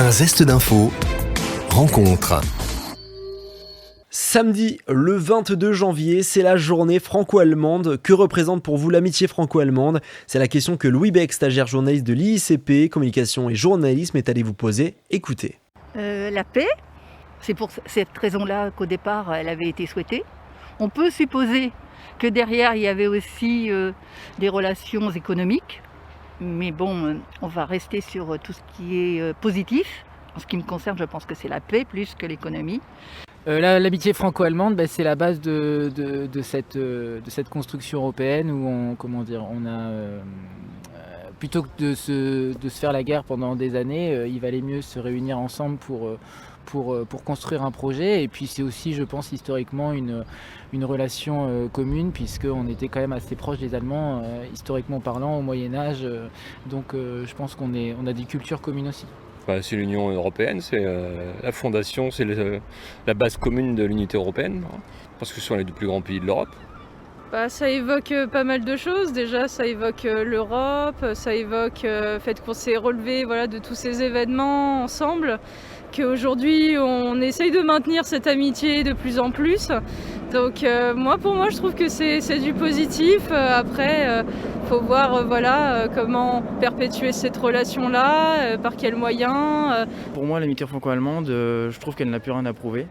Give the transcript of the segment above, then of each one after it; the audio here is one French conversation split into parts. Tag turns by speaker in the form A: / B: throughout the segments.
A: Un zeste d'info, rencontre.
B: Samedi, le 22 janvier, c'est la journée franco-allemande. Que représente pour vous l'amitié franco-allemande ? C'est la question que Louis Beck, stagiaire journaliste de l'IICP, communication et journalisme, est allé vous poser. Écoutez.
C: La paix, c'est pour cette raison-là qu'au départ, elle avait été souhaitée. On peut supposer que derrière, il y avait aussi des relations économiques. Mais bon, on va rester sur tout ce qui est positif. En ce qui me concerne, je pense que c'est la paix plus que l'économie.
D: L'amitié franco-allemande, c'est la base de cette construction européenne où on a plutôt que de se faire la guerre pendant des années, il valait mieux se réunir ensemble pour construire un projet. Et puis c'est aussi, je pense, historiquement une relation commune, puisqu'on était quand même assez proches des Allemands, historiquement parlant, au Moyen-Âge. Donc je pense qu'on a des cultures communes aussi.
E: C'est l'Union européenne, c'est la fondation, c'est la base commune de l'unité européenne, parce que ce sont les deux plus grands pays de l'Europe.
F: Ça évoque pas mal de choses. Déjà, ça évoque l'Europe, ça évoque le fait qu'on s'est relevé de tous ces événements ensemble, qu'aujourd'hui on essaye de maintenir cette amitié de plus en plus. Donc pour moi, je trouve que c'est du positif. Après, faut voir comment perpétuer cette relation-là, par quels moyens.
G: Pour moi, l'amitié franco-allemande, je trouve qu'elle n'a plus rien à prouver.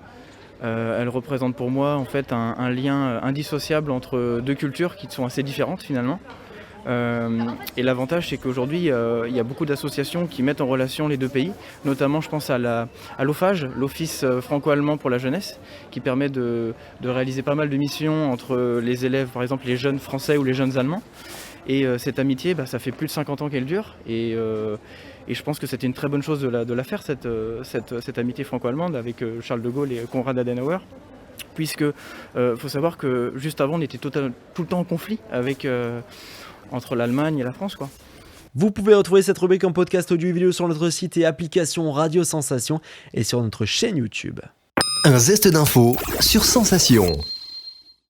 G: Elle représente pour moi en fait un lien indissociable entre deux cultures qui sont assez différentes finalement. Et l'avantage, c'est qu'aujourd'hui il y a beaucoup d'associations qui mettent en relation les deux pays, notamment je pense à l'OFAGE, l'Office franco-allemand pour la jeunesse, qui permet de réaliser pas mal de missions entre les élèves, par exemple les jeunes français ou les jeunes allemands. Et cette amitié, ça fait plus de 50 ans qu'elle dure, et je pense que c'était une très bonne chose de la faire, cette amitié franco-allemande avec Charles de Gaulle et Konrad Adenauer, puisque faut savoir que juste avant on était tout le temps en conflit entre l'Allemagne et la France, quoi.
B: Vous pouvez retrouver cette rubrique en podcast audio et vidéo sur notre site et application Radio Sensation et sur notre chaîne YouTube.
A: Un zeste d'info sur Sensation.